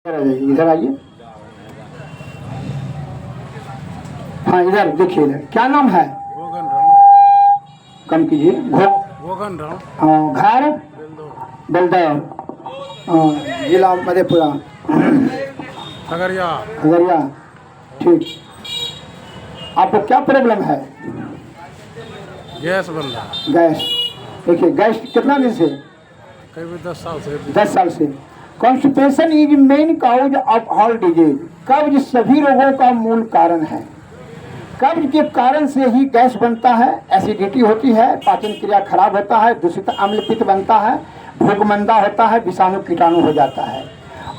इधर आइए। हाँ इधर देखिए, इधर क्या नाम है? कम कीजिए। घर बेलदौर, जिला मधेपुरा, खगड़िया। ठीक, आपको क्या प्रॉब्लम है? गैस बन रहा। गैस, देखिए गैस कितना दिन से? करीब 10 साल से। 10 साल से। Constipation is main cause of all disease. कब्ज सभी रोगों का मूल कारण है। कब्ज के कारण से ही गैस बनता है, एसिडिटी होती है, पाचन क्रिया खराब होता है, दूषित अम्ल पित्त बनता है, भूख मंदा होता है, विषाणु कीटाणु हो जाता है।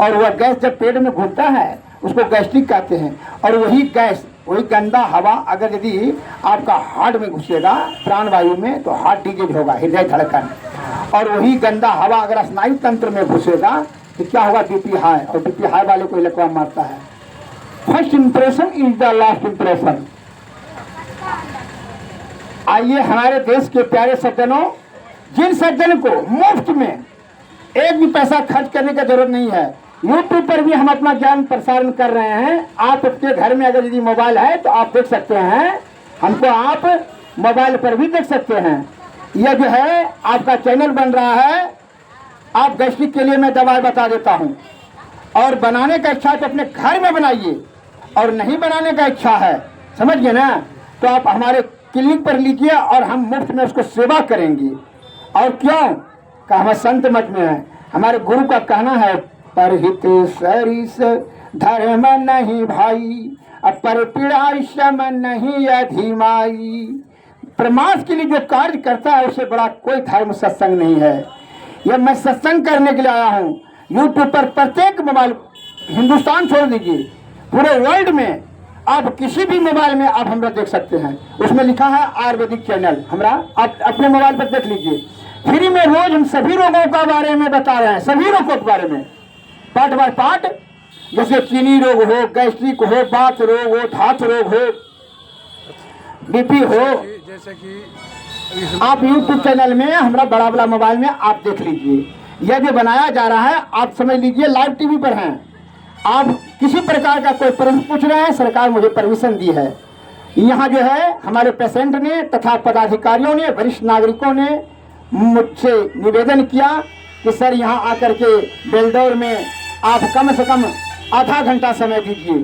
और वह गैस जब पेट में घुलता है उसको गैस्ट्रिक कहते हैं। और वही गैस, वही गंदा हवा अगर यदि आपका हार्ट में घुसेगा, प्राणवायु में, तो हार्ट डिजीज होगा, हृदय धड़कन। और वही गंदा हवा अगर स्नायु तंत्र में घुसेगा तो क्या होगा? BP high. और बीपी हाई वाले को लकवा मारता है। First impression is the last impression. आइए हमारे देश के प्यारे सज्जनों, जिन सज्जन को मुफ्त में एक भी पैसा खर्च करने की जरूरत नहीं है, यूट्यूब पर भी हम अपना ज्ञान प्रसारण कर रहे हैं। आप अपने घर में अगर यदि मोबाइल है तो आप देख सकते हैं हमको, आप मोबाइल पर भी देख सकते हैं। यह जो है आपका चैनल बन रहा है। आप गैस्ट्रिक के लिए मैं दवाई बता देता हूं। और बनाने का इच्छा है तो अपने घर में बनाइए, और नहीं बनाने का इच्छा है, समझ गए ना, तो आप हमारे क्लिनिक पर लीजिए और हम मुफ्त में उसको सेवा करेंगे। और क्यों का हम संत मत में है। हमारे गुरु का कहना है, परहित सरिस धर्म नहीं भाई, पर पीड़ा श्रम नहीं अधिमाई। प्रमास के लिए जो कार्य करता है उससे बड़ा कोई धर्म सत्संग नहीं है। यह मैं सत्संग करने के लिए आया हूँ। यूट्यूब पर प्रत्येक मोबाइल, हिंदुस्तान छोड़ दीजिए, पूरे वर्ल्ड में आप किसी भी मोबाइल में आप हमरा देख सकते हैं। उसमें लिखा है आयुर्वेदिक चैनल, हमरा आप अपने मोबाइल पर देख लीजिए। फ्री में रोज हम सभी रोगों का बारे में बता रहे हैं, सभी रोगों के बारे में, पार्ट बाय पार्ट। जैसे चीनी रोग हो, गैस्ट्रिक हो, बात रोग हो, धात रोग हो, बीपी हो, जैसे कि आप यूट्यूब चैनल में हमारा बड़ा बड़ा मोबाइल में आप देख लीजिए। यह जो बनाया जा रहा है आप समझ लीजिए लाइव टीवी पर हैं। आप किसी प्रकार का कोई प्रश्न पूछ रहे हैं, सरकार मुझे परमिशन दी है। यहाँ जो है हमारे पेशेंट ने तथा पदाधिकारियों ने, वरिष्ठ नागरिकों ने मुझसे निवेदन किया कि सर यहाँ आकर के बेलदौर में आप कम से कम आधा घंटा समय दीजिए।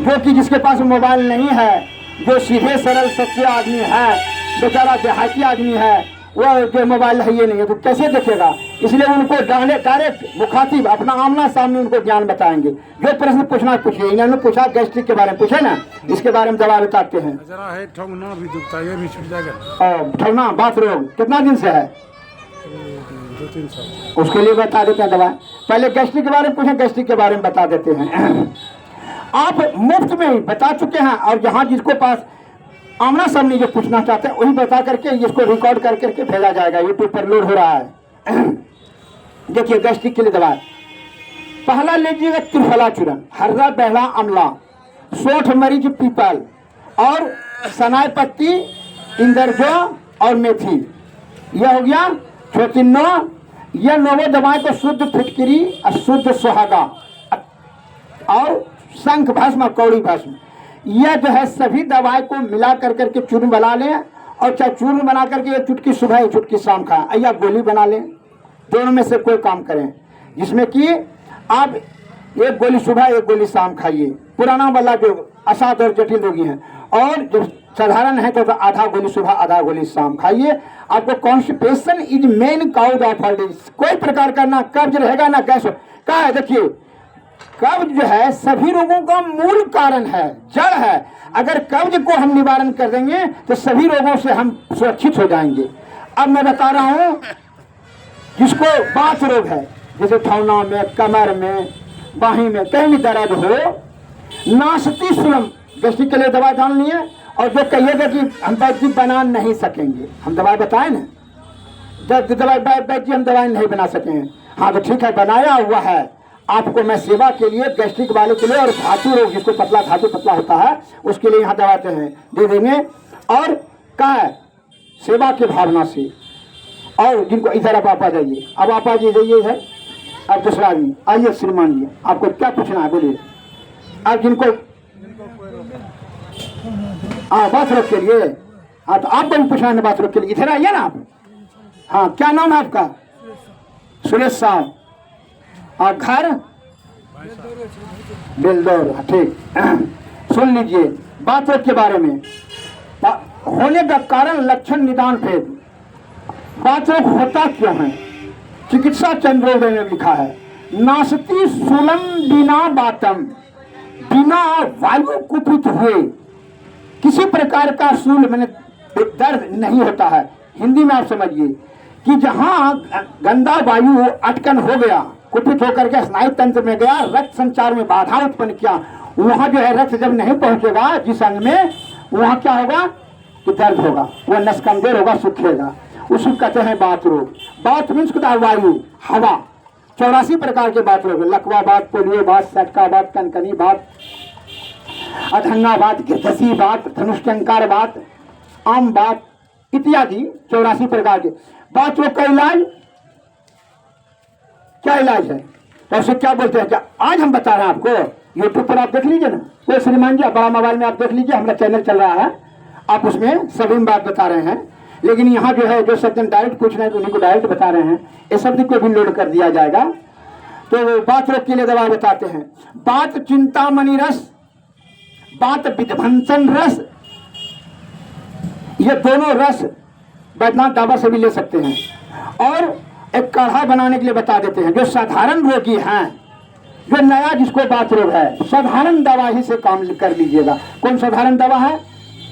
जो कि जिसके पास मोबाइल नहीं है, जो सीधे सरल सच्चे आदमी है, बेचारा देहाती आदमी है, वह जो मोबाइल है ये नहीं है तो कैसे देखेगा। इसलिए उनको डायरेक्ट मुखातिब अपना आमना सामने उनको ज्ञान बताएंगे। जो प्रश्न पूछना पूछिए। इन्होंने पूछा गैस्ट्रिक के बारे में, पूछे ना, इसके बारे में दवा बताते हैं। जरा है ठगना भी दुखता है, ये भी छूट जाएगा। और ठगना बात रोग कितना दिन से है? 2-3 साल। उसके लिए बता देते हैं दवा। पहले गैस्ट्रिक के बारे में पूछे, गैस्ट्रिक के बारे में बता देते हैं। आप मुफ्त में ही बता चुके हैं। और जहाँ जिसको पास आमना सामने जो पूछना चाहते हैं वही बता करके इसको रिकॉर्ड कर करके भेजा जाएगा। यूट्यूब पर लोड हो रहा है। देखिए गैस्ट्रिक के लिए दवा, पहला लीजिएगा त्रिफला चूर्ण, हरदा बहला अमला, सोठ मरीच पीपल और सनाई पत्ती, इंदरजो और मेथी। यह हो गया छोतिन्नो। यह नोवो दवाई को शुद्ध फिटकरी, अशुद्ध सुहागा और शंख भस्म, कौड़ी भस्म, यह जो है सभी दवाई को मिला कर करके चूर्ण बना लें। और चाहे चूर्ण बना करके ये चुटकी सुबह एक चुटकी शाम खाएं, या गोली बना लें। दोनों में से कोई काम करें जिसमें कि आप एक गोली सुबह एक गोली शाम खाइए। पुराना वाला जो असाध और जटिल रोगी हैं, और जो साधारण है तो आधा गोली सुबह आधा गोली शाम खाइए। आपको constipation is main cause of all disease. कोई प्रकार का ना कब्ज रहेगा ना गैस का है। देखिए कब्ज जो है सभी रोगों का मूल कारण है, जड़ है। अगर कब्ज को हम निवारण कर देंगे तो सभी रोगों से हम सुरक्षित हो जाएंगे। अब मैं बता रहा हूं, जिसको बात रोग है, जैसे ठौना में, कमर में, बाही में कहीं भी दर्द हो, नासती सुलम गैस्ट्रिक के लिए दवा जान लिए। और जो कहिएगा कि हम वैद्य बना नहीं सकेंगे, हम दवाई बताए ना, दवाई वैद्य हम दवाई नहीं बना सकेंगे। हाँ तो ठीक है, बनाया हुआ है आपको मैं सेवा के लिए, गैस्ट्रिक वाले के लिए, और धातु रोग जिसको पतला धातु पतला होता है उसके लिए यहाँ दवाते हैं दे देंगे। और क्या है सेवा की भावना से। और जिनको इधर आप आ जाइए, अब आप आ जाइए है अब दूसरा आदमी, आइए श्रीमान जी, आपको क्या पूछना है बोलिए। आप जिनको बात रोक के लिए, हाँ तो आपको भी पूछना है बात रोक के लिए, इधर आइए ना आप। हाँ क्या नाम है आपका? सुरेश साहब। आप घर बेलदौर, ठीक। सुन लीजिए बात रोग के बारे में, होने का कारण, लक्षण, निदान, भेद। बात रोग होता क्यों है? चिकित्सा चंद्रोदय में लिखा है, नासती सुलम बिना बातम, बिना वायु कुपित हुए किसी प्रकार का सूल मैंने दर्द नहीं होता है। हिंदी में आप समझिए कि जहां गंदा वायु अटकन हो गया, कुपित होकर के स्नायु तंत्र में गया, रक्त संचार में बाधा उत्पन्न किया, वहां जो है रक्त जब नहीं पहुंचेगा जिस अंग में, वहां क्या होगा कि दर्द होगा, वह नस कमजोर होगा, सूखेगा, उसको कहते हैं बात रोग। बात मीन्स वायु, हवा। 84 प्रकार के बात रोग, लकवा बात, पोलियो बात, सटका बात, कनकनी बात, अधंगा बात, घसी बात, धनुष्टंकार बात, आम बात इत्यादि 84 प्रकार के बात रोग का इलाज क्या इलाज है, तो उसे क्या बोलते हैं? क्या आज हम बता रहे हैं आपको, यूट्यूब पर आप देख लीजिए ना, कोई श्रीमान जी बड़ा मोबाइल में आप देख लीजिए, हमारा चैनल चल रहा है, आप उसमें सभी बात बता रहे हैं। लेकिन यहाँ जो है जो सज्जन डायरेक्ट पूछ रहे हैं तो उन्हीं को डायरेक्ट बता रहे हैं, ये शब्द को भी लोड कर दिया जाएगा। तो बात रोग के लिए दवा बताते हैं, बात चिंतामणि रस, बात विध्वंसन रस, ये दोनों रस बैद्यनाथ दावा से भी ले सकते हैं। और एक काढ़ा बनाने के लिए बता देते हैं, जो साधारण रोगी हैं, जो नया जिसको बात रोग है, साधारण दवा ही से काम कर लीजिएगा। कौन साधारण दवा है?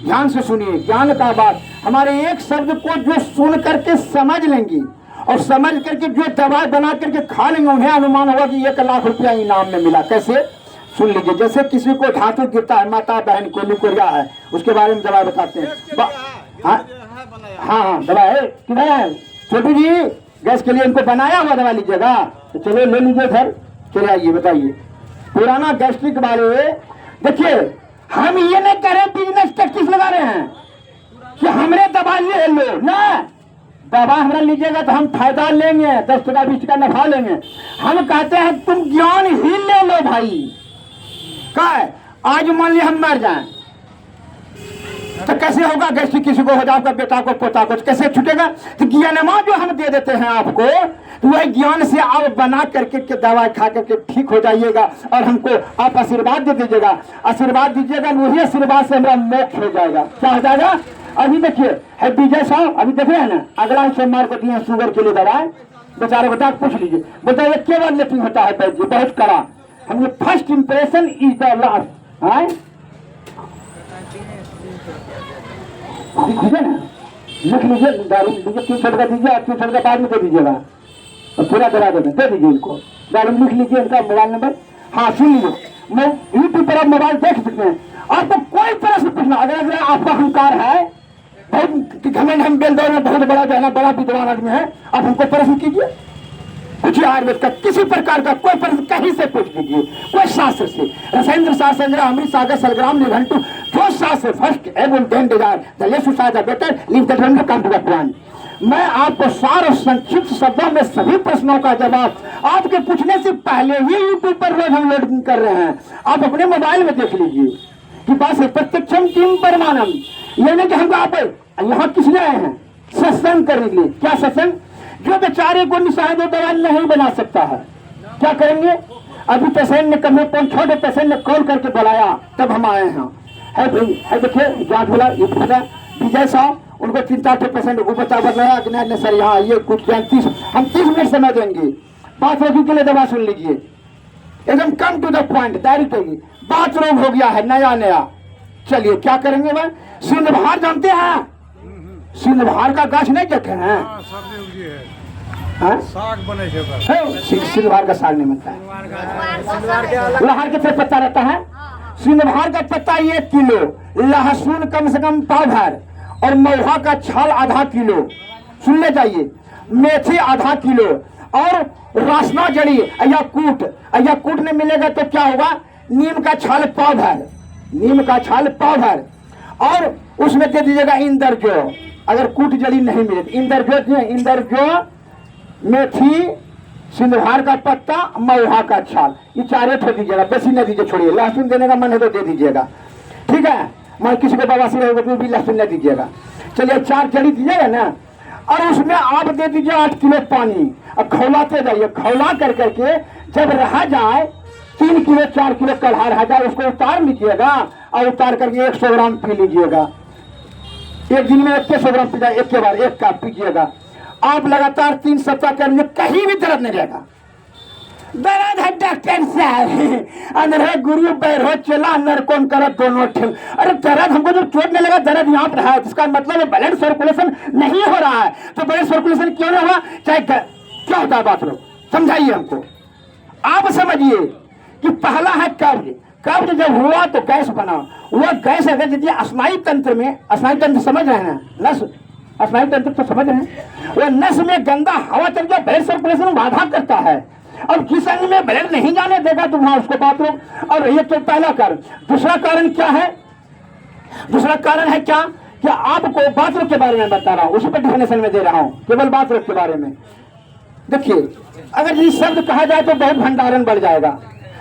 ध्यान से सुनिए, ज्ञान का बात, हमारे एक शब्द को जो सुन करके समझ लेंगी और समझ करके जो दवा बना करके खा लेंगे, उन्हें अनुमान होगा कि 1 लाख रुपया इनाम में मिला। कैसे? सुन लीजिए, जैसे किसी को धातु गिरता है, माता बहन को लिकोरिया है, उसके बारे में दवा बताते हैं। हाँ दवा है, किधर है छोटू जी? गैस के लिए इनको बनाया हुआ दवा लीजिएगा, तो चलो ले लीजिए घर, चले आइए बताइए। पुराना गैस्ट्रिक वाले, देखिए हम ये नहीं कह रहे बिजनेस टैक्टिस लगा रहे हैं कि हमरे दवा ले लो ना, दवा हमारा लीजिएगा तो हम फायदा लेंगे, 10 टका 20 टका नफा लेंगे। हम कहते हैं तुम ज्ञान ही ले लो भाई। क्या है, आज मान लिया हम मर जाएं तो कैसे होगा? गैस्ट्रिक किसी को हो जाए, आपका बेटा को, पोता को, कैसे छूटेगा? तो ज्ञानमा जो हम दे देते हैं आपको, तो वह ज्ञान से आप बना करके के दवा खा करके ठीक हो जाइएगा और हमको आप आशीर्वाद दे दीजिएगा। आशीर्वाद दीजिएगा, वही आशीर्वाद से हमारा मोक्ष हो जाएगा। क्या हो जाएगा? अभी देखिए है विजय साहब, अभी देखे है ना, अगला सोमवार को दिए शुगर के लिए दवा, बेचारे को डॉक्टर पूछ लीजिए, बताइए केवल लेटिंग होता है पैर जी, बहुत कड़ा। हमने first impression is the last है, ठीक है ना, लिख लीजिए, दारू लीजिए, 300 रुपया दीजिए, 300 रुपया बाद में दे दीजिएगा और पूरा करा देना, दे दीजिए इनको। दारू लिख लीजिए इनका मोबाइल नंबर। हाँ सुन लीजिए, मैं यूट्यूब पर आप मोबाइल देख सकते हैं, आपको कोई प्रश्न पूछना, अगर आपका अहंकार है बहुत घमंड, हम बेलदौर में बहुत बड़ा जो है ना, बड़ा विद्वान आदमी है, आप हमको प्रश्न कीजिए, पूछिए आयुर्वेद का किसी प्रकार का कोई प्रश्न कहीं से पूछ लीजिए, कोई शास्त्र से, रसायन शास्त्र, अमृत सागर, सलग्राम, निघंटु, जो शास्त्र फर्स्ट एवं then desire the less you the better leave the drum come to the plan. मैं आपको सार और संक्षिप्त शब्दों में सभी प्रश्नों का जवाब आपके पूछने से पहले ही यूट्यूब पर रोज हम लोडिंग कर रहे हैं, आप अपने मोबाइल में देख लीजिए कि बस प्रत्यक्षम किम परमाणम। ये नहीं कि हमको आप यहाँ किस लिए आए हैं? सत्संग करने के लिए। क्या सत्संग? जो बेचारे को निशान दवा नहीं बना सकता है, क्या करेंगे? अभी पेशेंट ने कम छोटे पेशेंट ने कॉल करके बुलाया, तब हम आए हैं। है भाई, है देखिए जांच बोला ये पूछा विजय साहब, उनको 3-4 पेशेंट को बता रहा कि नहीं सर यहाँ आइए, कुछ हम 30 मिनट समय देंगे, बात रोगी के लिए दवा सुन लीजिए, एकदम come to the point direct होगी। बात रोग हो गया है नया, चलिए क्या करेंगे? वह सिंधभार जानते हैं? सिंधभार का गाछ नहीं देखे हैं? साग बने सिंधभार का साग नहीं बनता है, लहर के फिर पत्ता रहता है। सिंधभार का पत्ता 1 किलो, लहसुन कम से कम पाव भर और महुआ का छाल आधा किलो, सुन ले जाइए, मेथी आधा किलो और रासना जड़ी या कूट नहीं मिलेगा तो क्या होगा? नीम का छाल पाव भर, नीम का छाल पाव भर और उसमें दे दीजिएगा इंदरजो। अगर कूट जड़ी नहीं मिले इंदरजो, मेथी सिंधुहार का पत्ता, महुआ का छाल, ये चारे ठो दीजिएगा, बेसी नहीं दीजिए, छोड़िए। लहसुन देने का मन है तो दे दीजिएगा, ठीक है। मैं किसी को बवासीर है तो भी लहसुन नहीं दीजिएगा। चलिए 4 जड़ी दीजिएगा ना, और उसमें आप दे दीजिए 8 किलो पानी, और खौलाते जाइए। खौला कर करके जब रह जाए 3 किलो 4 किलो कल्हा रह जाए, उसको उतार लीजिएगा, और उतार करके 100 ग्राम पी लीजिएगा। एक दिन में 100 ग्राम पी जाए, एक के बाद एक कप पीजिएगा। आप लगातार 3 सप्ताह करेंगे, कहीं भी दर्द नहीं रहेगा। दर्द है डॉक्टर साहब, अंदर है गुरु पैर हो चला अंदर कौन कर दोनों ठेल। अरे दर्द हमको जब चोट नहीं लगा, दर्द यहाँ पर है, इसका मतलब है ब्लड सर्कुलेशन नहीं हो रहा है। तो ब्लड सर्कुलेशन क्यों नहीं हुआ, चाहे क्या होता है बात लोग समझाइए हमको। आप समझिए कि पहला है कब्ज। कब्ज जब हुआ तो गैस बना, वह गैस अगर यदि स्नायु तंत्र में, स्नायु तंत्र समझ रहे हैं, नस स्नायु तंत्र तो समझ रहे हैं, वह नस में गंदा हवा चल गया, ब्लड सर्कुलेशन बाधा करता है, और जिस अंग में ब्लड नहीं जाने देगा तो वहां उसको बात रोग। और ये तो पहला कारण। दूसरा कारण क्या है, दूसरा कारण है क्या, कि आपको बात रोग के बारे में बता रहा हूं, उसी पर डिफिनेशन में दे रहा हूं, केवल बात रोग के बारे में। देखिए अगर ये शब्द कहा जाए तो बहुत भंडारण बढ़ जाएगा।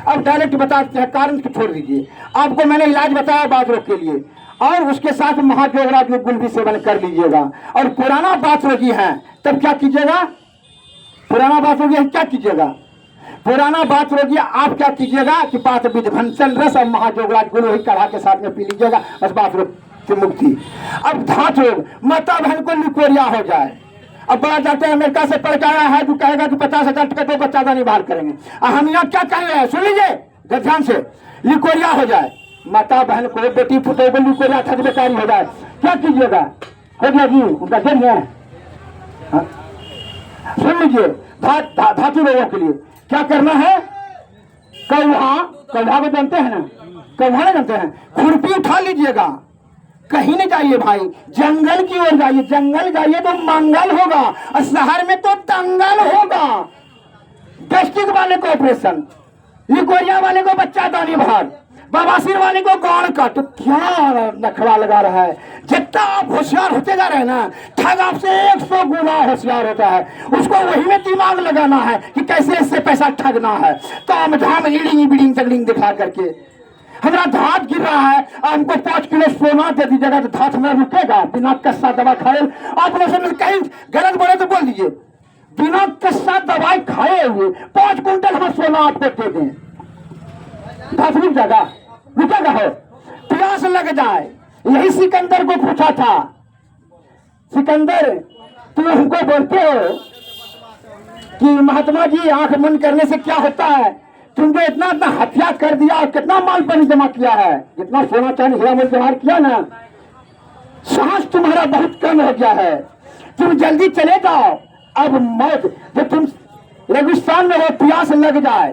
अब डायरेक्ट बताते हैं, कारण को छोड़ दीजिए। आपको मैंने इलाज बताया बात रोग के लिए, और उसके साथ महाजोगराज गुल भी सेवन कर लीजिएगा। और पुराना बात रोगी है तब क्या कीजिएगा, पुराना बात रोगी है क्या कीजिएगा, पुराना बात रोगी आप क्या कीजिएगा कि पात विध्वंसन रस और महाजोगराज गुल वही कढ़ा के साथ में पी लीजिएगा, बस बात रोग से मुक्ति। अब धात रोग, माता बहन को लिकोरिया हो जाए, अब बड़ा डॉक्टर अमेरिका से पढ़ के आया है जो कहेगा कि 50,000 टिकट को बच्चा नहीं बाहर करेंगे, हम यहाँ क्या कर रहे हैं सुन लीजिए ध्यान से। लिकोरिया हो जाए, माता बहन को, बेटी पुत्र को लिकोरिया था बेकारी हो जाए, क्या कीजिएगा, हो गया जी उनका जन्म है। सुन लीजिए, धातु रोगों के लिए क्या करना है, कौवा, कौवा को जानते हैं ना, कौवा नहीं जानते हैं, खुरपी उठा लीजिएगा, कहीं नहीं जाइए भाई, जंगल की ओर जाइए, जंगल जाइए तो मंगल होगा, और शहर में तो दंगल होगा। गैस्ट्रिक वाले को ऑपरेशन, लिकोरिया वाले को बच्चा दानी बाहर, बवासीर वाले को गाड़ काट, क्या नखरा लगा रहा है। जितना आप होशियार होते जा रहे हैं ना, ठग आपसे 100 गुना होशियार होता है। उसको वही में दिमाग लगाना है कि कैसे इससे पैसा ठगना है। काम धाम इडिंग बिडिंग तगड़िंग दिखा करके हमारा धात गिर रहा है, हमको 5 किलो सोना दे दीजिएगा तो धात हमारा रुकेगा। बिना कस्सा दवा खाए ऑपरेशन, कहीं गलत बोले तो बोल दीजिए, बिना कस्सा दवाई खाए हुए 5 कुंटल हम सोना आपको दे दें, धात रुक जाएगा, रुकेगा हो, प्यास लग जाए। यही सिकंदर को पूछा था, सिकंदर तुम हमको बोलते हो कि महात्मा जी आंख बंद करने से क्या होता है, तुमने इतना इतना हत्या कर दिया और कितना माल पानी जमा किया है, जितना सोना चांदी हीरा मोती जमा किया ना, सांस तुम्हारा बहुत कम हो गया है, तुम जल्दी चले जाओ। अब मौत, जब तुम रेगिस्तान में हो, प्यास लग जाए,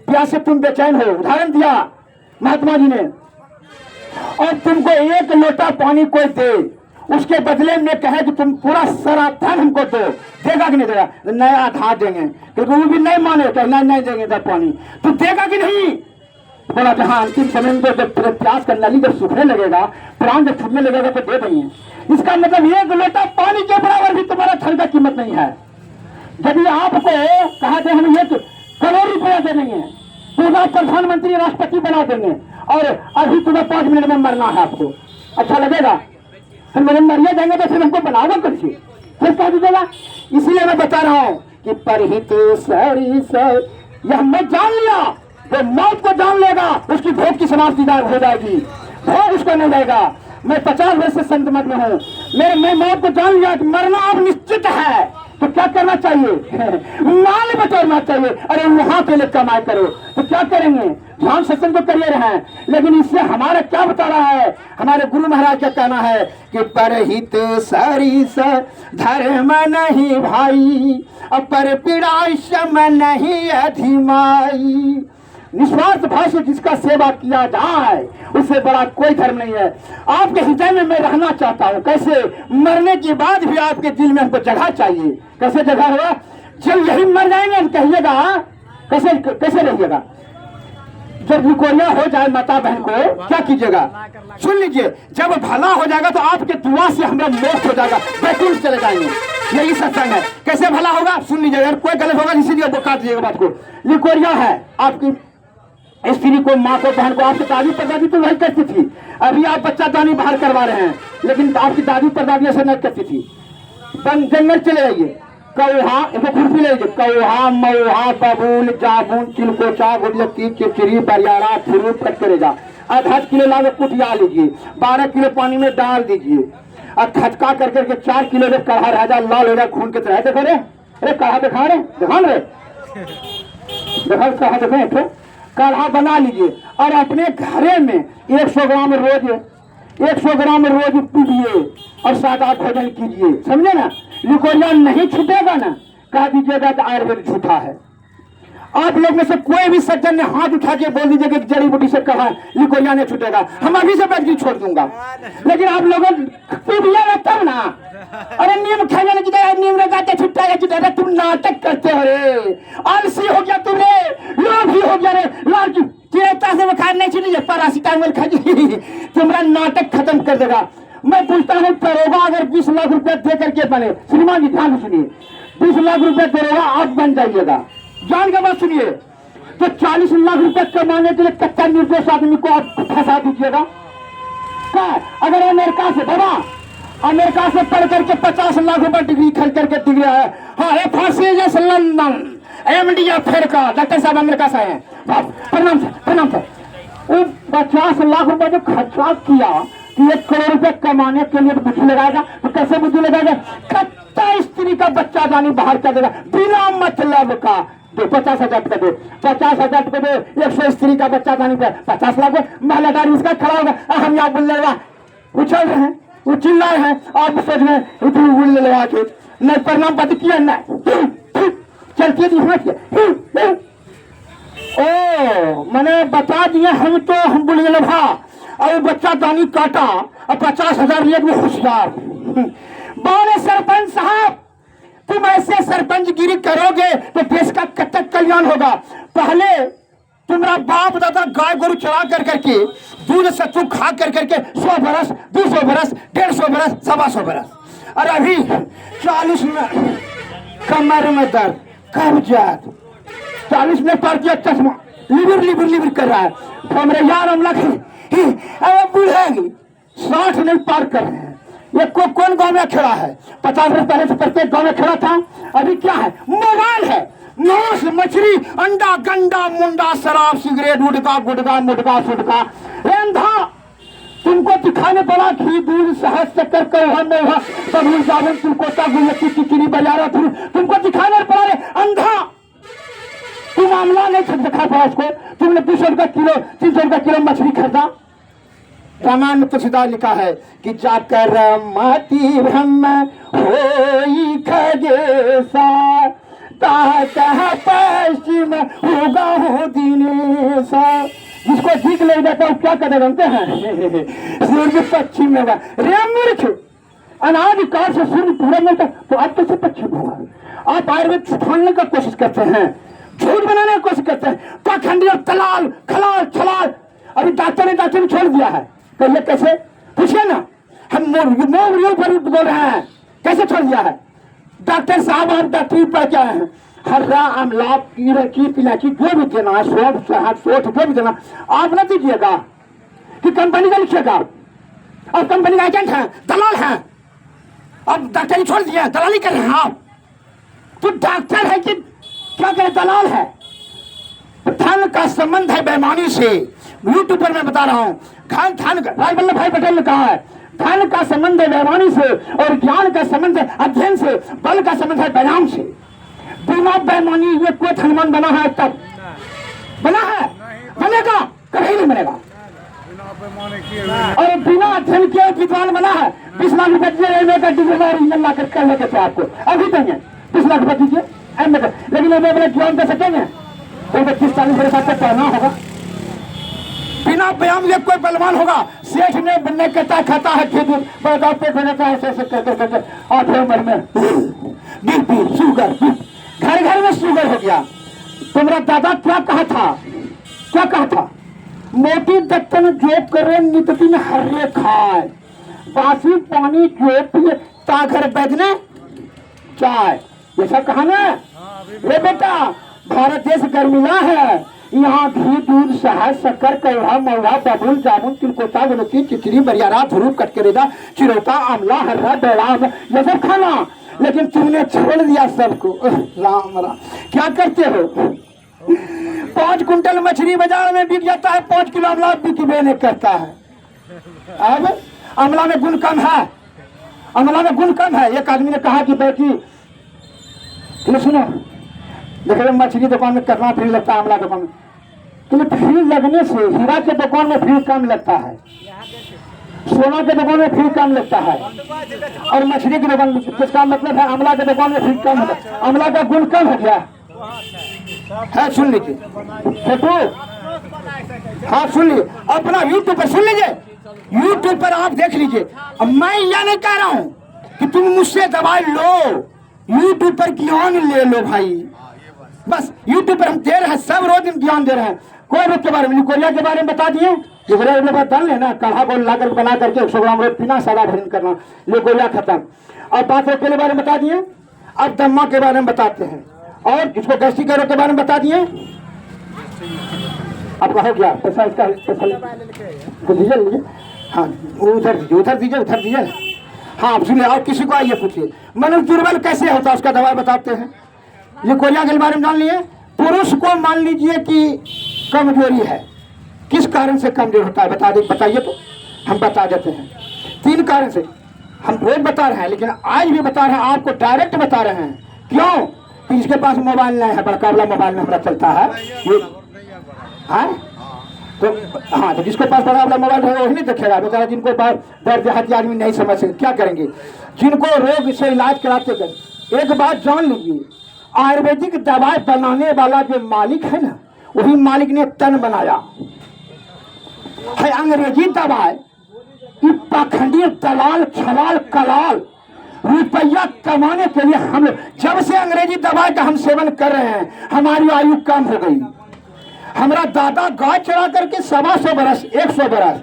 प्यास से तुम बेचैन हो, उदाहरण दिया महात्मा जी ने, और तुमको 1 लोटा पानी कोई दे, उसके बदले में कहे कि तुम पूरा सारा धन हमको दो, देगा कि नहीं देगा, नया आधा देंगे, क्योंकि वो भी नहीं माने, नहीं नहीं देंगे तब पानी, तो देगा कि नहीं। बोला जहाँ अंतिम समय में जब प्यास का नली जब सूखने लगेगा, प्राण जब छूटने लगेगा तो दे देंगे। इसका मतलब 1 लोटा पानी के बराबर भी तुम्हारा धन का कीमत नहीं है। यदि आपको कहा थे हम 1 करोड़ रुपया दे देंगे, पूरा प्रधानमंत्री राष्ट्रपति बना देंगे, और अभी तुम्हें 5 मिनट में मरना है, आपको अच्छा लगेगा, फिर मेरे मरिया जाएंगे तो फिर हमको बनाओगे करके, फिर कह दीजिएगा। इसलिए मैं बता रहा हूँ कि परहित सरी सर, यह मैं जान लिया, वो मौत को जान लेगा, उसकी भोग की समाप्ति हो जाएगी, भोग उसको नहीं जाएगा। मैं 50 वर्ष से संत मत में हूँ, मैं मौत को जान लिया कि मरना अब निश्चित है, तो क्या करना चाहिए, माल बटोरना चाहिए। अरे वहां के लिए कमाई करो, तो क्या करेंगे, ध्यान सत्संग तो करिए रहे हैं, लेकिन इससे हमारा क्या बता रहा है, हमारे गुरु महाराज का कहना है कि परहित सरिस धर्म नहीं भाई, पर पीड़ा श्रम नहीं अधिमाई। निस्वार्थ भाव से जिसका सेवा किया जाए उससे बड़ा कोई धर्म नहीं है। आपके हृदय में मैं रहना चाहता हूँ, कैसे, मरने के बाद भी आपके दिल में हमको जगह चाहिए। कैसे जगह होगा, जब यही मर जाएंगे कहिएगा, कैसे कैसे रहिएगा। जब लिकोरिया हो जाए माता बहन को क्या कीजिएगा, सुन लीजिए, जब भला हो जाएगा तो आपके दुआ से हमारा मोक्ष हो जाएगा, बैकुंठ चले जाएंगे। यही सत्संग है। कैसे भला होगा सुन लीजिए, अगर कोई गलत होगा इसीलिए वो काट दीजिएगा बात को। लिकोरिया है आपकी स्त्री को, माँ को, बहन को, आपकी दादी परदादी तो वही करती थी। अभी आप बच्चा दानी बाहर करवा रहे हैं, लेकिन आपकी दादी परदादी ऐसे नहीं करती थी। जंगल चले जाइए, कौहा खुरपी ले लीजिए, कौहा, मऊहा, बबूल, जामुन, चिलकोचा, गुड़लकी, चिचरी, बरियारा, फिरू, कटकरेजा, आधा किलो लाके कुटिया लीजिए, 12 किलो पानी में डाल दीजिए और खटका कर करके 4 किलो जब कढ़ा रह जाए, लाल हो जाए खून की तरह। देखो रे, अरे कढ़ा दिखा रहे, दिखा रहे, देखो कढ़ा देखे, काढ़ा बना लीजिए और अपने घरे में 100 ग्राम रोज 100 ग्राम रोज पीजिए और सादा भोजन कीजिए, समझे ना। लिकोरिया नहीं छूटेगा ना, कह दीजिएगा तो आयुर्वेद झूठा है। आप लोग में से कोई भी सज्जन ने हाथ उठा के बोल दीजिए कि जड़ी बूटी से कहा लिकोरिया नहीं छूटेगा, हम अभी से बैठ छोड़ दूंगा। लेकिन आप लोगों पी लिया तब ना, अरे नीम खाने लगी, नीम लगाते छुट्टा, तुम नाटक करते हो रे, आलसी हो गया तुम रे, लोभी हो गया रे, लाल की चेता से बुखार नहीं छूटी, पैरासिटामोल खा तुम्हारा नाटक खत्म कर देगा। मैं पूछता हूँ दरोगा अगर 20 लाख रुपया दे करके बने, श्रीमान जी ध्यान सुनिए, 20 लाख रुपया दरोगा आप बन जाइएगा, जान के बात सुनिए, तो 40 लाख रुपया कमाने के लिए कच्चा निर्दोष आदमी को आप फंसा दीजिएगा। क्या अगर अमेरिका से बाबा, अमेरिका से पढ़ करके 50 लाख रुपया डिग्री खर्च करके डिग्री है, हाँ फांसी जैसे लंदन MD अफ्रीका, डॉक्टर साहब अमेरिका से हैं, प्रणाम सर, प्रणाम सर। वो 50 लाख रुपया जो खर्चा किया कि 1 करोड़ रुपया कमाने के लिए बुद्धि लगाएगा, तो कैसे बुद्धि लगाएगा? कच्चा स्त्री का बच्चा जानी बाहर कर देगा बिना मतलब का। दो 50,000 रुपया दो, 50,000 रुपया दो, 100 स्त्री का बच्चा जानी पे 50 लाख, महिला गाड़ी उसका खड़ा होगा, हम यहाँ बोलने लगा उछल रहे हैं, वो चिल्लाए हैं, आप सोच रहे बोलने लगा के नहीं प्रणाम पाती किया नहीं चलती है। ओ मैंने बता दिया, हम तो हम बोले लगा और बच्चा दानी काटा और 50,000 लिए वो होशियार। बोले सरपंच साहब तुम ऐसे सरपंच गिरी करोगे तो देश का कतक कल्याण होगा। पहले तुम्हारा बाप दादा गाय गोरु चढ़ा कर करके दूध सत्तू खा कर करके 100 बरस, 200 बरस, 150 बरस, 125 बरस, और अभी 40 में कमर में दर्द, कब्जियत, 40 में पड़ गया चश्मा, लिवर लिवर लिवर कर रहा है, तो हमारे यार हम लगे बुढ़ेगी 60 नहीं पार कर रहे हैं। ये कौन गांव में खड़ा है? 50 वर्ष पहले से प्रत्येक गांव में खड़ा था, अभी क्या है? मोबाइल है, मांस, मछली, अंडा, गंडा, मुंडा, शराब, सिगरेट, गुटखा, गुटखा, मुटका, सुटका, अंधा। तुमको दिखाने पड़ा घी, दूध, शहद, शक्कर, कौहा, मेवा, सबून, साबुन, तिलकोटा, गुलकी, चिचरी, बजारा, तुमको दिखाने पड़ा रे अंधा। तुम मामला नहीं दिखा पाया उसको, तुमने 200 रुपया किलो, 300 रुपया किलो मछली खरीदा। रामायण में तो सीधा लिखा है कि जाकर माती ब्रह्म होई खगेसा, पश्चिम होगा हो दिनेसा। जिसको ठीक ले जाता है क्या कहते जानते हैं? सूर्य पश्चिम में होगा। रे मूर्ख, अनाज काल से सूर्य पूरा मिलता तो आज कैसे पश्चिम होगा? आप आयुर्वेद छुपाने का कोशिश करते हैं, झूठ बनाने की कोशिश करते हैं, पाखंडी और तलाल खलाल छलाल। अभी डॉक्टर ने छोड़ दिया है, कहिए कैसे? पूछिए ना, हम मोरियों पर बोल रहे हैं, कैसे छोड़ दिया है? डॉक्टर साहब आप डॉक्टरी पढ़ के आए हैं, हर्रा आमला की पिलाची जो भी देना है, सोट जो भी देना आप न दीजिएगा कि कंपनी का लिखिएगा। और कंपनी का एजेंट है, दलाल है, अब डॉक्टरी छोड़ दिया, दलाली कर रहे हैं आप। तो डॉक्टर है कि क्या करे? दलाल है। धन का संबंध है बेईमानी से। यूट्यूब पर मैं बता रहा हूँ, धन राज वल्लभ भाई पटेल ने कहा है, धन का संबंध है बेईमानी से और ज्ञान का संबंध है अध्ययन से, बल का संबंध है व्यायाम से। बिना बेईमानी ये कोई धनवान बना है? तब बना है, बनेगा, कभी नहीं बनेगा। और बिना अध्ययन के विद्वान बना है। 20 लाख रुपए डिग्री ला कर लेके आपको अभी देंगे, 20 लाख रुपए दीजिए, लेकिन अपने ज्ञान दे सकेंगे तो 30-40 वर्ष तक पढ़ना होगा। बिना व्यायाम के कोई बलवान होगा? सेठ ने बनने कहता खाता है, खेती पेट बनाता है, ऐसे करते 8 उम्र में बीपी, शुगर, घर घर में शुगर हो गया। तुम्हारा दादा क्या कहा था? क्या कहा था? मोटी दत्तन जो करे नित दिन हर्रे खाए, बासी पानी जो पिए ताघर बैदने चाय, ये सब कहा ना। हाँ अभी रे बेटा, भारत देश गर्मिला है, यहाँ घी, दूध, शहद, शक्कर, कौड़ा, मौड़ा, बबूल, जामुन, तिलकोता, गुलकी, चिचरी, बरियारा, धुरूप, कटकरेजा, चिरौता, आमला, हर्रा, बेड़ाम, ये सब खाना। लेकिन तुमने छोड़ दिया सबको। राम राम, क्या करते हो? 5 कुंटल मछली बाजार में बिक जाता है, 5 किलो आमला बिकबे नहीं करता है। अब आमला में गुण कम है, आमला में गुण कम है। एक आदमी ने कहा कि बेटी सुनो, देखो मछली दुकान में कितना फ्री लगता है, आमला दुकान में फ्री लगने से हीरा के दुकान में फ्री कम लगता है, सोना के दुकान में फ्री कम लगता है, और मछली की दुकान में किसका मतलब है, आमला के दुकान में फ्री कम है। आमला का गुण कम है क्या है? सुन लीजिए फोटो, हाँ सुन लीजिए, अपना यूट्यूब पर सुन लीजिए, यूट्यूब पर आप देख लीजिए। अब मैं यह नहीं कह रहा हूँ कि तुम मुझसे दवाई लो, यूट्यूब पर ज्ञान ले लो भाई, बस यूट्यूब पर हम दे रहे हैं, सब रोज हम ज्ञान दे रहे हैं। कोई रोग के बारे में, कोरिया के बारे में बता दिए, डाल लेना, काढ़ा गोल ला कर बना करके 100 ग्राम रोज पीना, सादा भोजन करना, लिकोरिया खत्म। और 5 रोग के बारे में बता दिए। अब दम्मा के बारे में बताते हैं, और इसको गैस्ट्रिक रोग के बारे में बता दिए। आपका हो गया पैसा, इसका दीजिए, हाँ उधर दीजिए, उधर दीजिए, उधर दीजिए। हाँ सुनिए, और किसी को आइए पूछिए, मनुष्य दुर्बल कैसे होता है, उसका दवाई बताते हैं। ये कोरिया के बारे में जान लिए। पुरुष को मान लीजिए कि कमजोरी है, किस कारण से कमजोर होता है बताइए तो हम बता देते हैं। 3 कारण से हम रोज बता रहे हैं, लेकिन आज भी बता रहे हैं, आपको डायरेक्ट बता रहे हैं। क्यों? कि जिसके पास मोबाइल नहीं है, बड़का वाला मोबाइल में हमारा चलता है ये, हाँ तो हाँ, तो जिसके पास बड़ा वाला मोबाइल है वही नहीं देखेगा बेचारा। जिनको दर्द देहाती आदमी नहीं समझ सकते, क्या करेंगे? जिनको रोग से इलाज कराते कर, एक बात जान लीजिए, आयुर्वेदिक दवाई बनाने वाला जो मालिक है ना, वही मालिक ने तन बनाया है। अंग्रेजी दवाई पाखंडी दलाल, छलाल, कलाल रुपया कमाने के लिए हम लोग, जब से अंग्रेजी दवाई का हम सेवन कर रहे हैं, हमारी आयु कम हो गई। हमारा दादा गाय चरा करके 125 बरस, 100 बरस,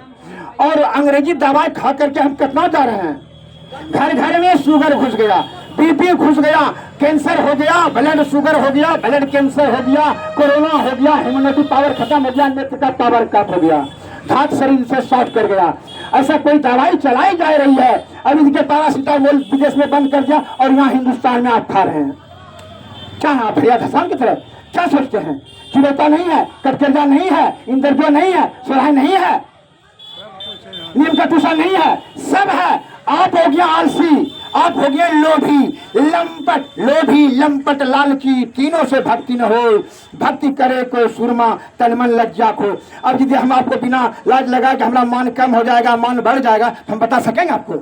और अंग्रेजी दवाई खा करके हम कितना जा रहे हैं। घर घर में शुगर घुस गया, बीपी घुस गया, कैंसर हो गया, ब्लड शुगर हो गया, ब्लड कैंसर हो गया, कोरोना हो गया, ह्यूमनिटी पावर खत्म हो गया, नेत्र का पावर कम हो गया, धात शरीर से शॉर्ट कर गया। ऐसा कोई दवाई चलाई जा रही है। अब इनके पैरासिटामोल विदेश में बंद कर दिया, और यहाँ हिंदुस्तान में आप खा रहे हैं। क्या है आप भैया धसान की तरह क्या सोचते हैं? चिरौता नहीं है, कटकरजा नहीं है, इंद्रजो नहीं है, सोलह नहीं है, नीम का टूसा नहीं है, सब है। आप हो गया आलसी, आप हो गया लोभी, लंपट, लोभी, लंपट, लालची, तीनों से भक्ति न हो। भक्ति करे कोई सुरमा, तन मन लज्जा खो। अब यदि हम आपको बिना लाज लगाए कि हमारा मान कम हो जाएगा, मान बढ़ जाएगा, हम बता सकेंगे आपको,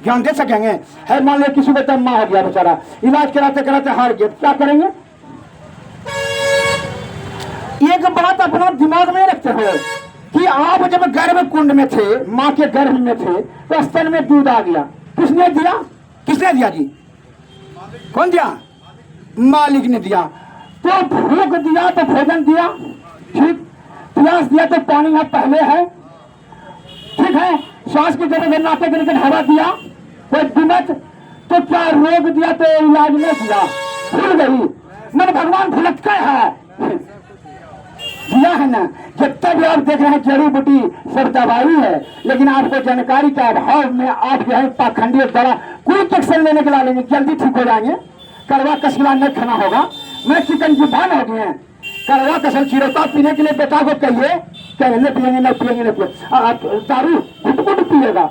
ज्ञान दे सकेंगे? है मान लो किसी को दम्मा हो गया बेचारा, इलाज कराते कराते हार गया, क्या करेंगे? एक बात अपना दिमाग में रखते हो कि आप जब गर्भ कुंड में थे, माँ के गर्भ में थे, तो स्तन में दूध आ गया, किसने दिया? किसने दिया जी? कौन दिया? मालिक ने दिया। तो भूख दिया तो भोजन दिया, ठीक, प्यास दिया तो पानी है पहले है, ठीक है, श्वास की जगह नाके गिर हवा दिया, कोई दिमत, तो क्या रोग दिया तो इलाज नहीं दिया, भूल गई। मन भगवान भुलक्कड़ है, दिया है ना। जब तक आप देख रहे हैं जड़ी बूटी सब दवाई है, लेकिन आपको जानकारी के अभाव में आप जो है पाखंडी दवा कोई एक्शन लेने के लिए जल्दी ठीक हो जाएंगे। करवा कसला नहीं खाना होगा। मैं चिकन जुबान हो गए, करवा कसल चिरौता पीने के लिए बेटा को कहिए, कहने पिएंगे नहीं पिएंगे नहीं पिएंगे, दारू घुट घुट पिएगा।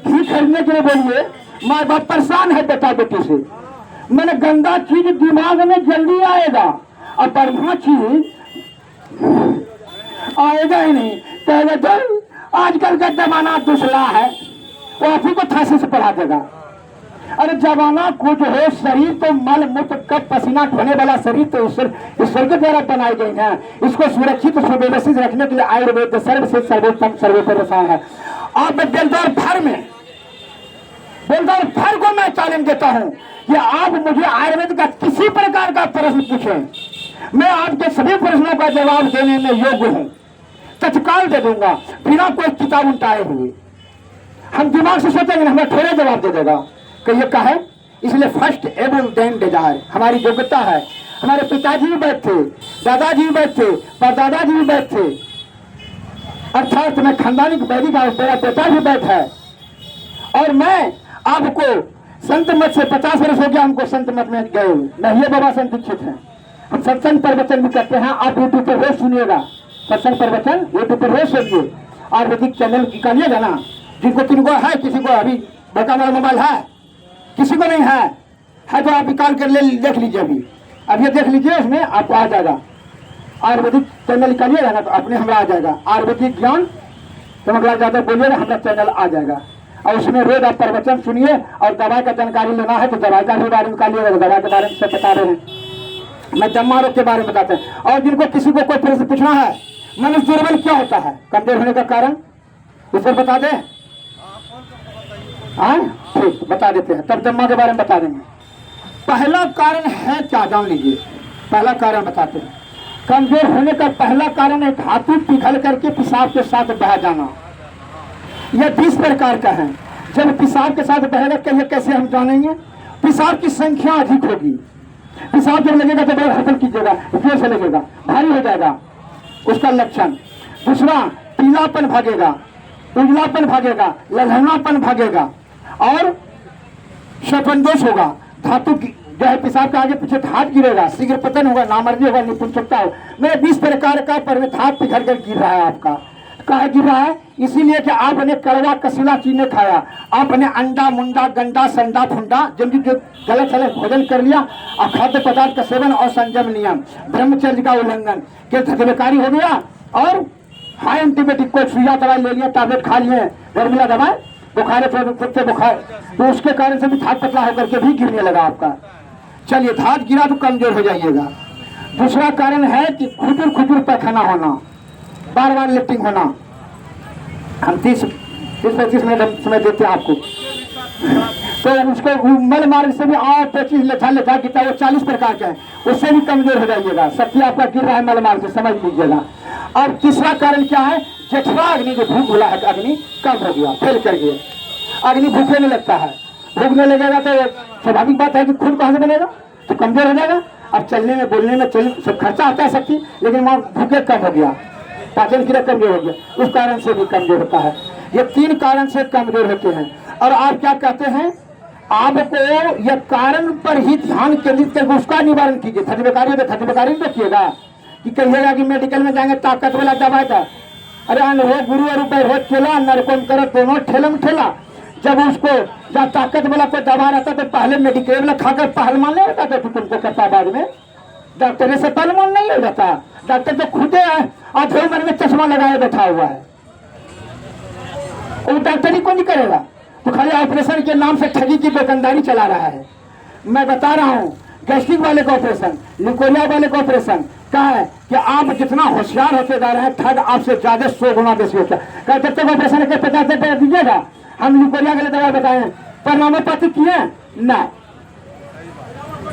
घी खरीदने के लिए बोलिए, माँ बाप परेशान है बेटा बेटी से। मैंने गंदा चीज दिमाग में जल्दी आएगा, और बढ़िया चीज आएगा ही नहीं। पहले तो आजकल का जमाना दूसरा है, वो आप ही को फांसी से पढ़ा देगा। अरे जमाना कुछ हो, शरीर तो मल मूत्र कप पसीना ढोने वाला शरीर तो ईश्वर के द्वारा बनाई गई है। इसको सुरक्षित सुव्यवस्थित रखने के लिए आयुर्वेद सर्वश्रेष्ठ सर्वोत्तम सर्वोपरि रसायन है। आप बेलदौर भर को मैं चैलेंज देता हूँ कि आप मुझे आयुर्वेद का किसी प्रकार का प्रश्न पूछें, मैं आपके सभी प्रश्नों का जवाब देने में योग्य हूँ, तत्काल दे दूंगा, बिना कोई किताब उल्टाए हुए। हम दिमाग से सोचेंगे हमें थोड़े जवाब दे देगा। कहिए का है इसलिए फर्स्ट एवं देन डिजायर हमारी योग्यता है। हमारे पिताजी भी वैद्य थे, दादाजी भी वैद्य थे, परदादाजी भी वैद्य थे, अर्थात मैं खानदानी वैदिक का मेरा पिता भी वैद्य है। और मैं आपको संत मत से 50 वर्ष हो गया हमको संत मत में गए, नहीं बाबा संत दीक्षित हैं। हम सत्संग प्रवचन भी करते हैं, आप यूट्यूब पर रोज सुनिएगा, सत्संग प्रवचन यूट्यूब पर रोज सुनिए। आयुर्वेदिक चैनल निकालिएगा ना, जिनको किनको है, किसी को अभी बड़का वाला मोबाइल है, किसी को नहीं है तो आप निकाल कर ले देख लीजिए, अभी देख लीजिए, उसमें आपको आ जाएगा। आयुर्वेदिक चैनल निकालिएगा ना तो अपने हमरा आ जाएगा, आयुर्वेदिक ज्ञान समग्र ज्यादा बोलिएगा, हमारा चैनल आ जाएगा। और उसमें रोज आप प्रवचन सुनिए, और दवाई का जानकारी लेना है तो दवाई का भी बारे में निकालिएगा, दवाई के बारे में सब बता रहे हैं। मैं दम्मा रोग के बारे में बताते हैं। और जिनको किसी को कोई प्रश्न पूछना है, मनुष्य दुर्बल क्यों होता है, कमजोर होने का कारण उस पर बता दें, हाँ ठीक बता देते हैं, तब दम्मा के बारे में बता देंगे। पहला कारण है क्या, जान लीजिए, पहला कारण बताते हैं। कमजोर होने का पहला कारण है धातु पिघल करके पेशाब के साथ बह जाना। यह 20 प्रकार का है। जब पेशाब के साथ बहेगा कैसे हम जानेंगे, पेशाब की संख्या अधिक होगी। पेशाब जब लगेगा तो बड़ा हड़बड़ कीजिएगा, जोर से लगेगा, भारी हो जाएगा, उसका लक्षण। दूसरा, पीलापन भागेगा, उजलापन भागेगा, ललहनापन भागेगा, और शपनदोष होगा। धातु की जो है पेशाब के आगे पीछे धात गिरेगा, शीघ्र पतन होगा, नामर्दी होगा, निपुंसकता हो। मेरे 20 प्रकार का पर धात पिघल कर गिर रहा है आपका। कहा गिर रहा है, इसीलिए कि आपने कड़वा कसीला चीज नहीं खाया, आपने अंडा मुंडा गंडा संडा फुंडा जब जो गलत सलत भोजन कर लिया, और खाद्य पदार्थ का सेवन और संयम नियम ब्रह्मचर्य का उल्लंघन के धर्मकारी हो गया, और हाई एंटीबायोटिक को सुइया दवाई ले लिया, टैबलेट खा लिए, गर्मिला दवाई, बुखार से बुखार, तो उसके कारण से भी धात पतला होकर के भी गिरने लगा आपका। चलिए, धात गिरा तो कमजोर हो जाइएगा। दूसरा कारण है कि खुजूर खुजूर पैखाना होना, बार बार लिफ्टिंग होना। हम 30-35 मिनट समय देते हैं आपको, तो उसको मल मार्ग से भी और 25 लेथा गिरता है, वो 40 प्रकार का है, उससे भी कमजोर हो जाइएगा। शक्ति आपका गिर रहा है मल मार्ग से, समझ लीजिएगा। और तीसरा कारण क्या है, जठरा अग्नि जो भूख भुला है, अग्नि कम हो गया, फेल कर गया, अग्नि भूखे नहीं लगता है। भूखने लगेगा तो स्वाभाविक बात है कि खून कहाँ से बनेगा, तो कमजोर हो जाएगा। अब चलने में बोलने में सब खर्चा आता है शक्ति, लेकिन वहाँ भूखे कम हो गया, पाचन क्रिया कमजोर हो गया, उस कारण से भी कमजोर होता है। ये 3 कारण से कमजोर होते हैं। और आप क्या कहते हैं, आपको यह कारण पर ही ध्यान केंद्रित करके उसका निवारण कीजिए। धर्मकारी देखिएगा कि कहिएगा कि मेडिकल में जाएंगे ताकत वाला दवाई का, अरे हो गुरु और रोज ठेला, नरकोम करो दोनों ठेला में ठेला। जब उसको जब ताकत वाला कोई दवा रहता तो पहले मेडिकल वाला खाकर पहलवान नहीं होता था, तो तुमको करता बाद में डॉक्टर से पहलवान नहीं हो जाता। डॉक्टर तो खुद आधे उम्र में चश्मा लगाए बैठा हुआ है, वो डॉक्टरी को नहीं करेगा, तो खाली ऑपरेशन के नाम से ठगी की दुकानदारी चला रहा है। मैं बता रहा हूँ, गैस्ट्रिक वाले का ऑपरेशन, लिकोरिया वाले का ऑपरेशन क्या है कि आप जितना होशियार होते जा रहे हैं, ठग आपसे ज्यादा 100 गुना बेसी होता है। क्या जब तक ऑपरेशन के 50 रुपया दीजिएगा, हम लिकोरिया के लिए दवा बताए, परिणामोपाती किए ना,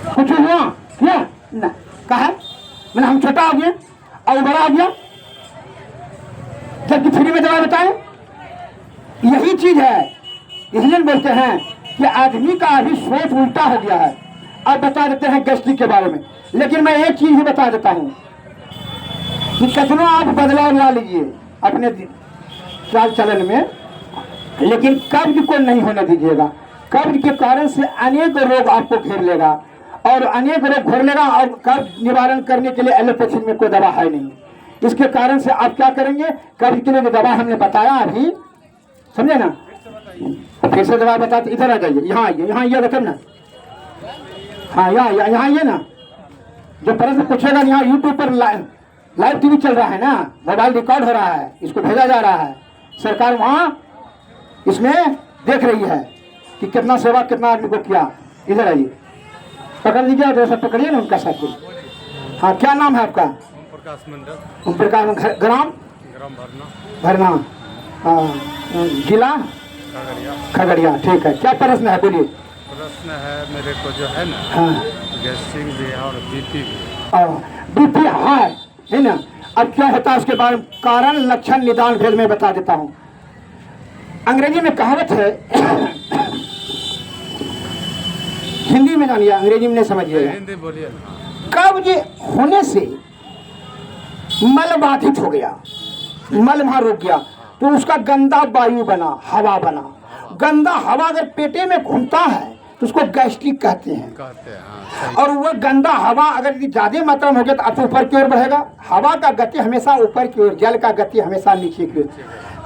कुछ हुआ किया ना, कहा मैंने हम छोटा हो गया और बड़ा हो गया, जबकि फ्री में दवा बताए। यही चीज है, इसलिए बोलते हैं कि आदमी का अभी सोच उल्टा हो गया है। अब बता देते हैं गैस्ट्रिक के बारे में, लेकिन मैं एक चीज ही बता देता हूं कि कितना आप बदलाव ला लीजिए अपने चाल चलन में, लेकिन कब्ज को नहीं होने दीजिएगा। कब्ज के कारण से अनेक रोग आपको घेर लेगा, और अनेक रोग घेर लेगा, और कब्ज निवारण करने के लिए एलोपैथी में कोई दवा है नहीं। इसके कारण से आप क्या करेंगे, कब्ज के लिए जो दवा हमने बताया अभी, समझे ना, फिर से दवा बताते, इधर आ जाइए, यहाँ आइए, यहाँ ये रखें ना, हाँ यहाँ आइए ना। जो प्रश्न पूछेगा, यहाँ यूट्यूब पर लाइव टीवी चल रहा है ना, मोबाइल रिकॉर्ड हो रहा है, इसको भेजा जा रहा है, सरकार वहाँ इसमें देख रही है कि कितना सेवा कितना आदमी को किया। इधर आइए, पकड़ लीजिए, और ऐसा पकड़िए ना उनका साथ। हाँ, क्या नाम है आपका? ओम प्रकाश, ग्राम भरना, जिला खगड़िया, ठीक है। क्या प्रश्न है, बोलिए। प्रश्न है मेरे को जो है ना, हाँ, गैस्ट्रिक भी है और बीपी भी। बीपी हाई है ना। अब क्या होता है उसके बारे में कारण लक्षण निदान भेद में बता देता हूँ। अंग्रेजी में कहावत है हिंदी में जानिए, अंग्रेजी में नहीं समझिएगा। हिंदी बोलिए ना। कब्ज होने से मल बाधित हो गया, मल वहां रुक गया, तो उसका गंदा वायु बना, हवा बना। गंदा हवा अगर पेटे में घूमता है तो उसको गैस्ट्रिक कहते हैं। हाँ, और वह गंदा हवा अगर यदि ज्यादा मात्रा में हो गया तो आप ऊपर की ओर बढ़ेगा। हवा का गति हमेशा ऊपर की ओर, जल का गति हमेशा नीचे की ओर।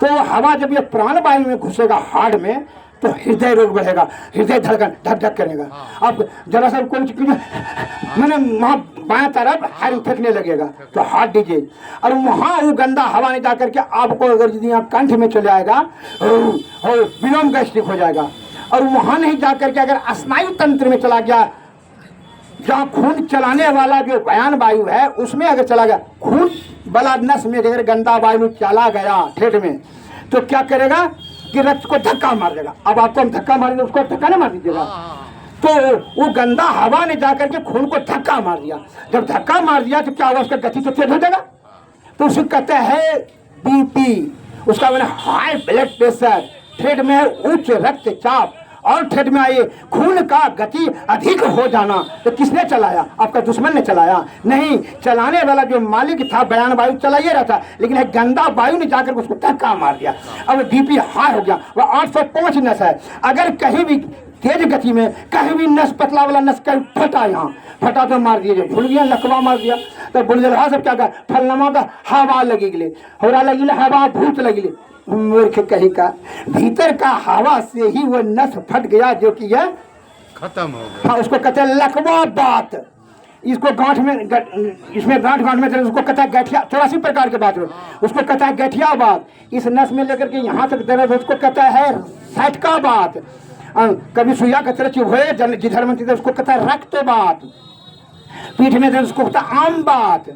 तो वह हवा जब ये प्राण वायु में घुसेगा हार्ट में तो हृदय रोग बढ़ेगा, हृदय धड़कन धक धक करेगा। अब जरा सा कुछ मैंने वहाँ बाएं तरफ हार्ट फेंकने लगेगा तो हार्ट डिजीज। और वहाँ वो गंदा हवा नहीं जा करके आपको अगर यदि यहाँ कंठ में चले आएगा और विलोम गैस्ट्रिक हो जाएगा। और वहाँ नहीं जा करके अगर स्नायु तंत्र में चला गया, जहाँ खून चलाने वाला जो बयान वायु है उसमें अगर चला गया, खून बला नस में अगर गंदा वायु चला गया ठेठ में, तो क्या करेगा कि रक्त को धक्का मार देगा। अब आपको हम धक्का मारेंगे, उसको धक्का ना मार दीजिएगा। तो वो गंदा हवा ने जाकर के खून को धक्का मार दिया। जब धक्का मार दिया तो क्या होगा, उसका गति तो तेज हो जाएगा। तो उसे कहते हैं बीपी, उसका मैंने हाई ब्लड प्रेशर, ठेठ में उच्च रक्तचाप और ठेठ में आए खून का गति अधिक हो जाना। तो किसने चलाया? आपका दुश्मन ने चलाया? नहीं, चलाने वाला जो मालिक था बयान वायु चलाइए रहा था, लेकिन एक गंदा वायु ने जाकर उसको धक्का मार दिया। अब बीपी हाई हो गया। वह 805 नस है, अगर कहीं भी तेज गति में कहीं भी नस, पतला वाला नस कहीं फटा, यहाँ फटा तो मार दिया, भूल गया, लकवा मार दिया। तो बोल रहा सब क्या कहा, फलनमा का हवा लगी गले, होरा लगी हवा भूत लगी। मूर्ख कहीं का, भीतर का हवा से ही वो नस फट गया जो कि यह खत्म हो गया। हाँ, उसको कहते हैं लकवा बात। इसको गांठ में, इसमें गांठ में उसको कहता है गठिया, 84 प्रकार के बात, उसको कहता है गठिया बात। इस नस में लेकर के यहाँ तक दर्द, उसको कहता है सटका बात। कभी सुइया का तरह चुभे जिधर मन तिधर, उसको कहता है रक्त बात। पीठ में दर्द, उसको कहता है आम बात।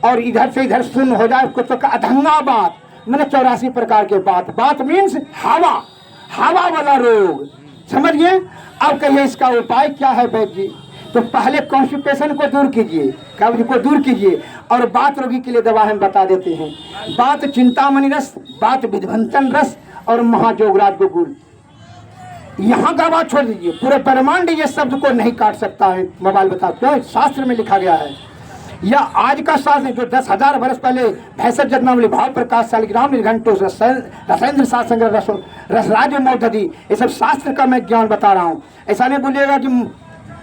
और इधर से इधर सुन हो जाए, उसको कहता है अधंगा बात। मैंने 84 प्रकार के बात। बात मीन्स हवा, हवा वाला रोग, समझ गए? अब कहिए इसका उपाय क्या है वैद्य जी? तो पहले कॉन्स्टिपेशन को दूर कीजिए, कब्ज को दूर कीजिए, और बात रोगी के लिए दवा हम बता देते हैं। बात चिंतामणि रस, बात विध्वंसन रस और महाजोगराज को गुल। यहाँ का बात छोड़ दीजिए, पूरे ब्रह्मांड ये शब्द को नहीं काट सकता है। मोबाइल बता क्यों? शास्त्र में लिखा गया है। या आज का शास्त्र जो 10,000 वर्ष पहले भैंसत जन्मावली, भाव प्रकाश, शालिग्राम निर्घंटो, रसेंद्र शास्त्र, रसराज मौदधी, ये सब शास्त्र का मैं ज्ञान बता रहा हूँ। ऐसा नहीं बोलिएगा कि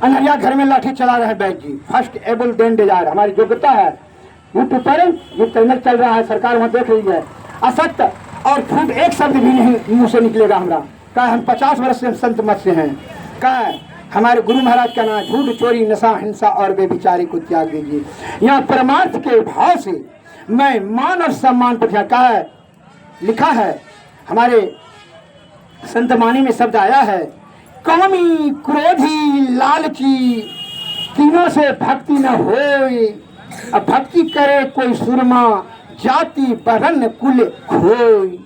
अनहरिया घर में लाठी चला रहे हैं वैद्य जी। फर्स्ट एबल देन डिजायर हमारी योग्यता है। यूट्यूब पर ये चैनल चल रहा है, सरकार वहाँ देख रही है। असत्य और झूठ एक शब्द भी नहीं मुँह से निकलेगा हमारा। क्या हम 50 वर्ष से संत मत से हैं। क्या हमारे गुरु महाराज का नाम, झूठ, चोरी, नशा, हिंसा और बेविचारी को त्याग दीजिए। यहाँ परमार्थ के भाव से मैं मान और सम्मान पर क्या है, लिखा है हमारे संत वाणी में शब्द आया है, कामी, क्रोधी, लालची, तीनों से भक्ति न होए। अब भक्ति करे कोई सुरमा, जाति वर्ण कुल खोई।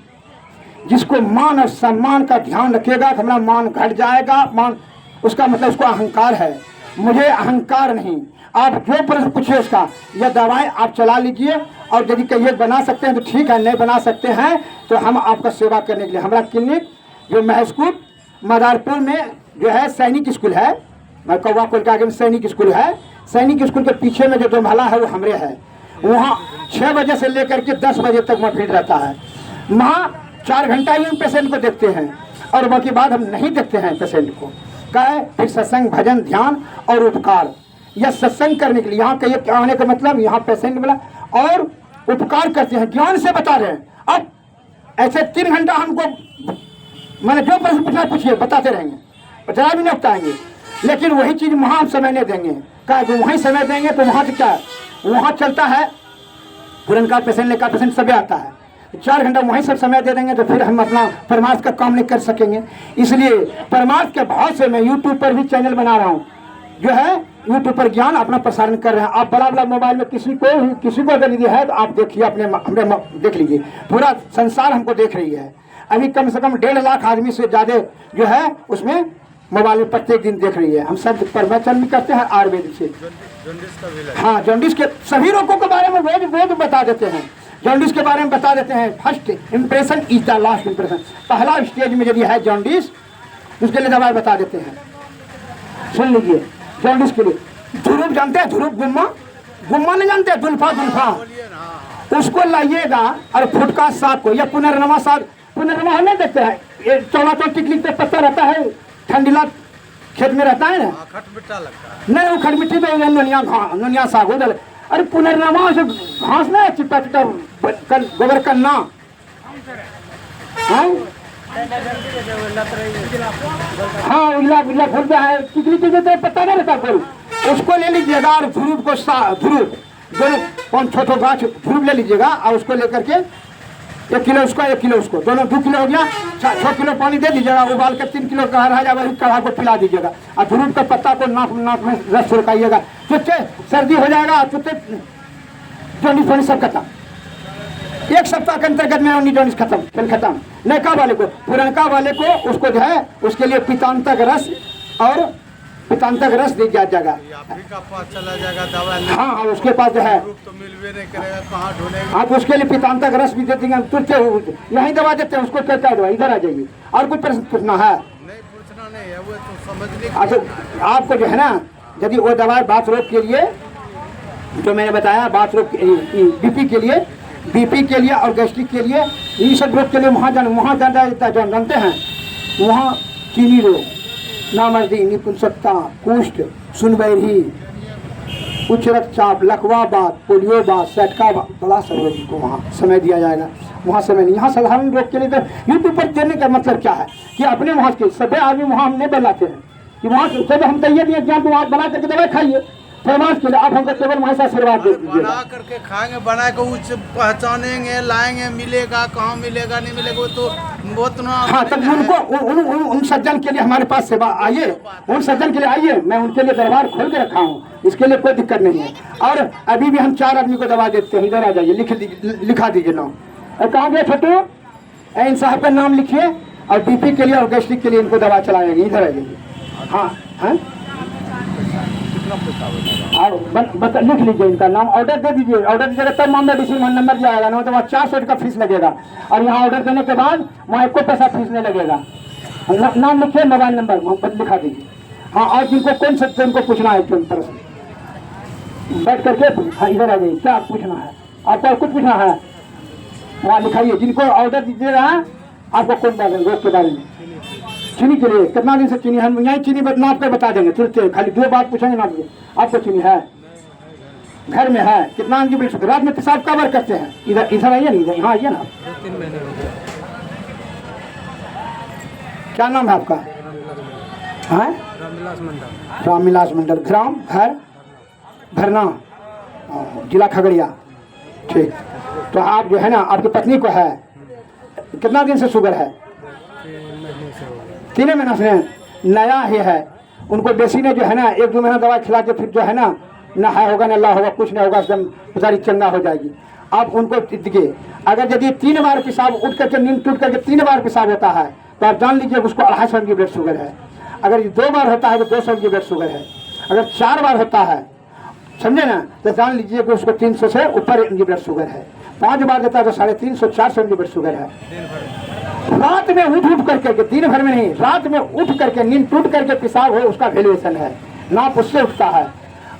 जिसको मान और सम्मान का ध्यान रखेगा, हमारा मान घट जाएगा। मान उसका मतलब उसको अहंकार है। मुझे अहंकार नहीं। आप जो प्रश्न पूछिए उसका, यह दवाएं आप चला लीजिए, और यदि कहिए बना सकते हैं तो ठीक है, नहीं बना सकते हैं तो हम आपका सेवा करने के लिए, हमारा क्लिनिक जो महस्कूट मदारपुर में जो है सैनिक स्कूल है, कौवा कोल के आगे में सैनिक स्कूल है, सैनिक स्कूल के पीछे में जो दो महला है वो हमरे है। वहाँ 6 बजे से लेकर के 10 बजे तक वहाँ भीड़ रहता है। वहाँ 4 घंटा ही हम पेशेंट को देखते हैं और बाकी बाद हम नहीं देखते हैं पेशेंट को। क्या है? फिर सत्संग, भजन, ध्यान और उपकार। यह सत्संग करने के लिए यहाँ कहिए क्या आने का मतलब, यहाँ पेशेंट मिला और उपकार करते हैं, ज्ञान से बता रहे हैं। अब ऐसे 3 घंटा हमको मैंने जो प्रश्न पूछना पूछिए, बताते रहेंगे और जरा भी नहीं बताएंगे। लेकिन वही चीज़ वहाँ हम समय नहीं देंगे। क्या जो वहीं समय देंगे तो वहाँ से क्या है, वहाँ चलता है पुरनका पेशेंट, लेकर पेशेंट सभी आता है। 4 घंटा वहीं सब समय दे देंगे तो फिर हम अपना परमार्थ का काम नहीं कर सकेंगे। इसलिए परमार्थ के भाव से मैं यूट्यूब पर भी चैनल बना रहा हूँ, जो है यूट्यूब पर ज्ञान अपना प्रसारण कर रहे हैं। आप बड़ा बड़ा मोबाइल में किसी को अगर यदि है तो आप देखिए, अपने हमने देख लीजिए, पूरा संसार हमको देख रही है। अभी कम से कम 1.5 लाख आदमी से ज़्यादा जो है उसमें मोबाइल में प्रत्येक दिन देख रही है। हम सब प्रवचन भी करते हैं आयुर्वेद से। हाँ, जॉन्डिस के सभी रोगों के बारे में वेद बता देते हैं। जॉन्डिस के बारे में बता देते हैं। First impression is the last impression. पहला स्टेज में यदि है जॉन्डिस, उसके लिए दवाई बता देते हैं। सुन लीजिए जॉन्डिस के लिए ध्रुव जानते हैं, ध्रुव गुम्मा, गुम्मा नहीं जानते, जुल्फा जुल्फा, उसको लाइएगा और फुटका साग को या पुनर्नमा साग, पुनर्नमा हम नहीं देखते हैं, ये चौड़ा चौड़ टिकली पे पत्ता रहता है, ठंडीला खेत में रहता है ना, खटमिट्ठा लगता है। नहीं वो खटमिट्टी तो नोनिया साग हो जाए। अरे पुनर्नमा से घास ना चिपटा चिपटा गोबर करना, हाँ उजला उजला फूल जो है टिकली टिकली तो पत्ता नहीं रहता फूल, उसको ले लीजिएगा और ध्रुव को ध्रुव दोनों 5 छोटे गाछ ध्रुव ले लीजिएगा और उसको लेकर के 1 किलो उसको 1 किलो उसको, दोनों 2 किलो हो गया, 6 किलो पानी दे दीजिएगा, उबाल कर 3 किलो का रह जाएगा, कढ़ा को पिला दीजिएगा और ध्रुव के पत्ता को नाक में रस सुरकाइएगा, चुच्चे सर्दी हो जाएगा, चुच्चे जॉन्डिस पानी सब खत्म। 1 सप्ताह के अंतर्गत में जॉन्डिस खत्म, फिर खत्म। नयका वाले को, पुरनका वाले को उसको जो है उसके लिए पितांतक रस और पितांतक रस दी जाएगा, का पास चला जाएगा दवा। हाँ हाँ उसके पास जो है तो मिलवे नहीं करेगा, कहाँ ढूंढेगा। आप उसके लिए पितांतक रस भी दे देंगे, तुरंत यहीं दवा देते हैं, उसको कहता है दवा, इधर आ जाइए। और कोई प्रश्न पूछना है? नहीं पूछना नहीं है, वो तो समझने। अच्छा आपको जो है ना यदि वो दवा बात रोग के लिए जो मैंने बताया, बात रोग बीपी के लिए और गैस्ट्रिक के लिए, इन सब रोग के लिए वहाँ जाना जानते हैं, वहाँ चीनी रोग, नामर्दी, निपुंसकता, कुष्ठ, सुनबैरी, उच्च रक्तचाप, लकवाबात, पोलियोबात, सटकाबात, बड़ा सब रोगी को वहाँ समय दिया जाएगा। वहाँ समय नहीं, यहाँ साधारण रोग के लिए तो यूट्यूब पर देने का मतलब क्या है कि अपने वहाँ के सभी आदमी वहाँ हम नहीं बनाते हैं कि वहाँ से हम तैयार दिए ज्ञान तो आप बना करके दवाई खाइए फरमाश के लिए, आप हमको केवल वहाँ से आशीर्वाद दे दीजिए। बना करके खाएंगे, बना के उस पहचानेंगे, लाएंगे, मिलेगा कहाँ मिलेगा नहीं मिलेगा, वो तो बहुत ना। हाँ तब उनको उन सज्जन के लिए हमारे पास सेवा आइए, उन सज्जन के लिए आइए, मैं उनके लिए दरबार खोल के रखा हूँ, इसके लिए कोई दिक्कत नहीं है। और अभी भी हम 4 आदमी को दवा देते हैं, इधर आ जाइए, लिखा दीजिए नाम। कहाँ गए छोटू? इन साहब का नाम लिखिए और बीपी के लिए और गैस्ट्रिक के लिए इनको दवा चलाएंगे, इधर आ जाइए। हाँ हाँ और लिख लीजिए इनका नाम, ऑर्डर दे दीजिए, ऑर्डर दीजिएगा तब वहाँ मेडिसिन नंबर जाएगा, ना तो वहाँ 400 का फीस लगेगा और यहाँ ऑर्डर देने के बाद वहाँ एको पैसा फीस नहीं लगेगा। नाम लिखिए, मोबाइल नंबर लिखा दीजिए। हाँ और जिनको कौन सकते उनको पूछना है प्रश्न बैठ करके, हाँ इधर आ जाइए, क्या पूछना है आपको? कुछ पूछना है वहाँ लिखाइए, जिनको ऑर्डर दीजिएगा आपको कौन बात है रोग के बारे में। चीनी के लिए कितना दिन से चीनी, हम यही चीनी नाप कर बता देंगे तुरंत, खाली 2 बात पूछेंगे ना आपको चीनी है घर में है कितना? रात में पेशाब का बार करते हैं? इधर आइए ना, यहाँ आइए ना। 3 महीने हो गए। क्या नाम है आपका? हाँ रामविलास मंडल, ग्राम घर भरना, जिला खगड़िया। ठीक, तो आप जो है ना आपकी पत्नी को है, कितना दिन से शुगर है? 3 महीना से नया ही है। उनको बेसी ने जो है ना 1-2 महीना दवा खिला के फिर जो है ना है होगा ना अल्लाह होगा, कुछ नहीं होगा, एकदम बेचारी चंगा हो जाएगी। आप उनको देखिए, अगर यदि 3 बार पेशाब उठ करके नींद टूट करके 3 बार पेशाब होता है तो आप जान लीजिए उसको 250 की ब्लड शुगर है। अगर 2 बार होता है तो 200 की ब्लड शुगर है। अगर 4 बार होता है, समझे ना, तो जान लीजिए कि उसको 300 से ऊपर इनकी ब्लड शुगर है। 5 बार देता है तो 350-400 की ब्लड शुगर है। रात में उठ करके, दिन भर में नहीं, रात में उठ करके नींद टूट करके पेशाब हो, उसका वैल्यूएशन है, नाप उससे उठता है।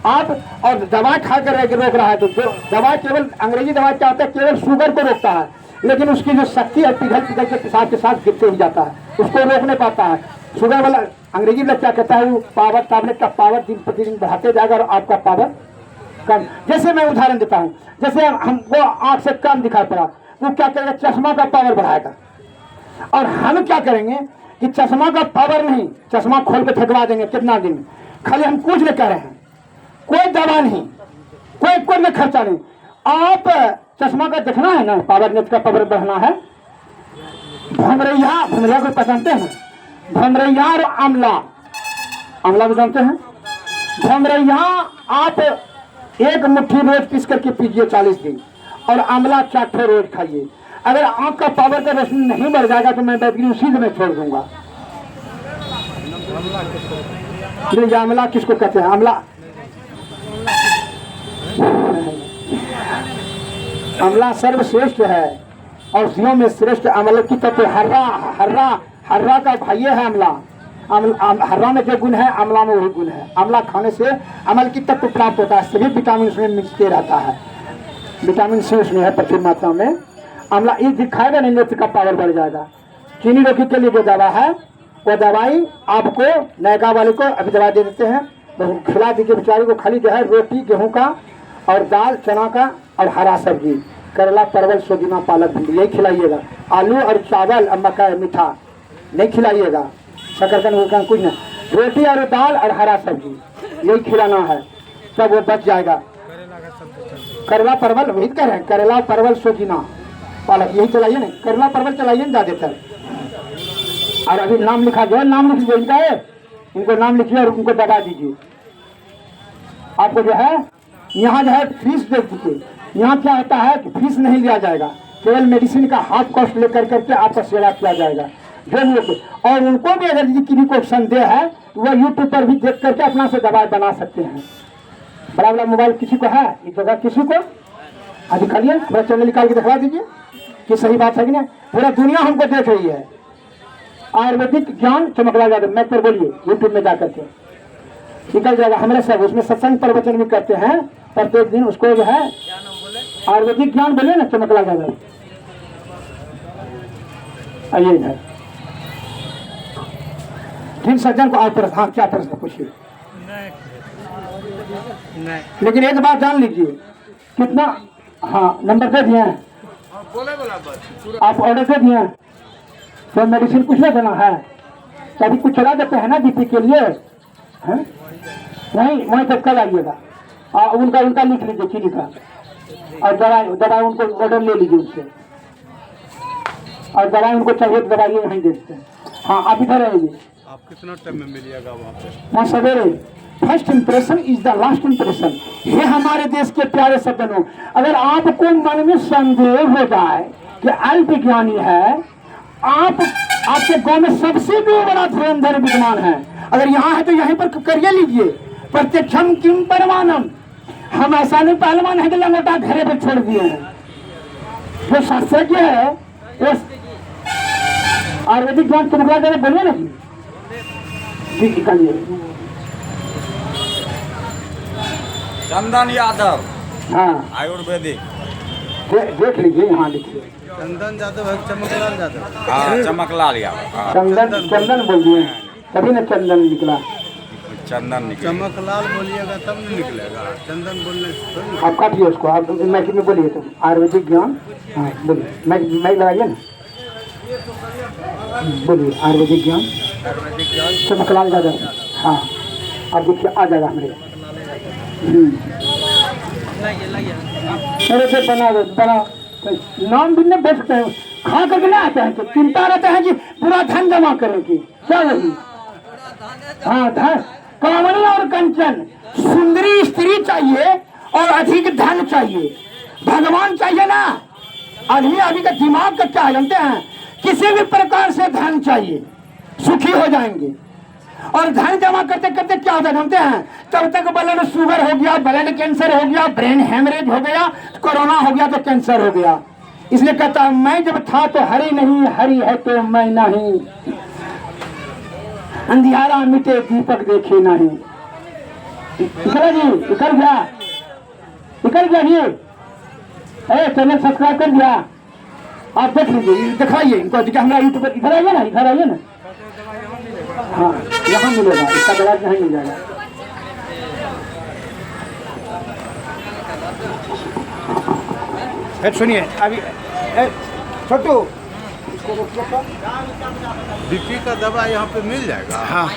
आप और दवा खा कर रोक रहा है तो दवा केवल अंग्रेजी दवा क्या होता है, केवल शुगर को रोकता है, लेकिन उसकी जो शक्ति है पिघल के पेशाब के साथ गिरते ही जाता है, उसको रोक नहीं पाता है। शुगर वाला अंग्रेजी में क्या कहता है, वो पावर, टैबलेट का पावर दिन प्रतिदिन बढ़ाते जाएगा और आपका पावर कम। जैसे मैं उदाहरण देता हूँ, जैसे हमको आँख से कम दिखाई पड़ा, वो क्या करेगा, चश्मा का पावर बढ़ाएगा। और हम क्या करेंगे कि चश्मा का पावर नहीं, चश्मा खोल के फेंकवा देंगे कितना दिन, खाली हम कुछ नहीं कर रहे हैं, कोई दवा नहीं, कोई खर्चा नहीं। आप चश्मा का देखना है ना, पावर नेट का पावर बढ़ना है। भमरैया को पहचानते हैं? भमरैया और आंवला भी जानते हैं? भमरैया आप 1 मुट्ठी रोज पीस करके पीजिए 40 दिन, और आंवला 4 रोज खाइए। अगर आंख का पावर का रोशनी नहीं बढ़ जाएगा तो मैं बैटरी उसी में छोड़ दूंगा। आंवला किसको कहते हैं? आंवला सर्वश्रेष्ठ है और औषधियों में श्रेष्ठ। आंवला की तत्व हर्रा का भाई है आंवला। हर्रा में जो गुण है आंवला में वही गुण है। आंवला खाने से अमल की तत्व प्राप्त होता है, सभी विटामिन उसमें मिलते रहता है। विटामिन सी उसमें है प्रचुर मात्रा में। आंवला एक दिन खाएगा नहीं नेत्र का पावर बढ़ जाएगा। चीनी रोगी के लिए जो दवा है वो दवाई आपको नयका वाले को अभी दवा दे देते हैं, तो खिला दीजिए बेचारे को। खाली जो है रोटी गेहूं का और दाल चना का और हरा सब्जी, करेला परवल सोजिना पालक भिंडी यही खिलाइएगा। आलू और चावल और मकई मीठा नहीं खिलाइएगा, शकरकंद वुकरकंद कुछ नहीं। रोटी और दाल और हरा सब्जी यही खिलाना है, तब वो बच जाएगा। करेला परवल वही कह रहे हैं, करेला परवल सोजिना पालक यही चलाइए ना, करेला परवल चलाइए ना ज्यादातर। और अभी नाम लिखा गया, नाम लिख दीजिए इनका है, इनको नाम लिखिए और उनको दबा दीजिए। आपको जो है यहाँ जो है फीस दे दीजिए। यहाँ क्या होता है कि फीस नहीं लिया जाएगा, केवल मेडिसिन का हाफ कॉस्ट लेकर करके आपका सेवा किया जाएगा जो लोग। और उनको भी अगर किसी को संदेह है तो वह यूट्यूब पर भी देख करके अपना से दवा बना सकते हैं। बड़ा बड़ा मोबाइल किसी को है इस जगह, किसी को आज दिखाइए, थोड़ा चैनल निकाल के दिखवा दीजिए कि सही बात है कि नहीं। पूरा दुनिया हमको देख रही है। आयुर्वेदिक ज्ञान चमकला यादव मैं पर बोलिए यूट्यूब में जाकर के निकल जाएगा हमारे सब। उसमें सत्संग प्रवचन भी करते हैं प्रत्येक दिन। उसको जो है आयुर्वेदिक ज्ञान बोलिए ना चमकला यादव, आइए इधर। जिन सज्जन को आप प्रश्न, हाँ क्या प्रश्न पूछिए। लेकिन एक बात जान लीजिए, कितना हाँ नंबर दे दिए हैं आप, ऑर्डर दे दिए हैं, तो मेडिसिन कुछ नहीं देना है, तभी कुछ चला देते हैं ना बीपी के लिए है? नहीं वहीं तक कल आइएगा। उनका लिख लीजिए चीनी का, और दवाई उनको ऑर्डर ले लीजिए उससे, और दवाई उनको चाहिए तो दवाई यहीं दे देते हैं। हाँ आप इधर आइए। आप कितना टाइम में मिलिएगा वहाँ पे? वहाँ सवेरे। First impression is the last impression. ये हमारे देश के प्यारे सज्जनों, अगर आपको मन में संदेह हो जाए कि अल्प ज्ञानी है, आपके गांव में सबसे भी बड़ा धुरंधर विद्वान है, अगर यहाँ है तो यहीं पर करिए लीजिए। प्रत्यक्षम किम परमानम, हम ऐसा नहीं पहलवान है कि लंगोटा घरे पर छोड़ दिए हैं। जो शास्त्रज्ञ है वो आयुर्वेदिक ज्ञान चमकला देने बोलिए ना जी निकालिए। चंदन यादव, हाँ आयुर्वेदिक। देख लीजिए यहाँ लिखिए। चंदन यादव है, चमकलाल यादव। हाँ चमकलाल यादव। हाँ, चंदन बोल दिए, तभी ना चंदन निकला। चंदन निकला। चमकलाल बोलिएगा तब नहीं निकलेगा, चंदन बोलने से थोड़ी। आप काटिए उसको, आप मैथिली में बोलिए तो आयुर्वेदिक ज्ञान। हाँ बोलिए, मैं लगाइए ना, बोलिए आयुर्वेदिक ज्ञान चमकलाल यादव। हाँ आप देखिए आ जाएगा हमारे। मेरे से बना नाम भी नहीं बैठते हैं, खा करके नहीं आते हैं, तो चिंता रहता है कि पूरा धन जमा करें की क्या वही। हाँ धन, कामनी और कंचन, सुंदरी स्त्री चाहिए और अधिक धन चाहिए, भगवान चाहिए ना। अभी का दिमाग का क्या जानते हैं, किसी भी प्रकार से धन चाहिए, सुखी हो जाएंगे। और धन जमा करते करते क्या होता है जानते हैं, तब तक ब्लड शुगर हो गया, ब्लड कैंसर हो गया, ब्रेन हेमरेज हो गया, कोरोना हो गया तो कैंसर हो गया। इसलिए कहता है मैं जब था तो हरि नहीं, हरि है तो मैं नहीं, अंधियारा मिटे दीपक देखे नहीं। निकल जी, निकल गया जी। चैनल सब्सक्राइब कर दिया, आप देख लीजिए, दिखाइए इनको हमारा यूट्यूब पर। इधर आइए ना, इधर आइए ना। हाँ यहाँ मिलेगा, इसका ब्लाउज नहीं मिल जाएगा। सुनिए अभी छोटू, बीपी का दवा यहाँ पे मिल जाएगा। हाँ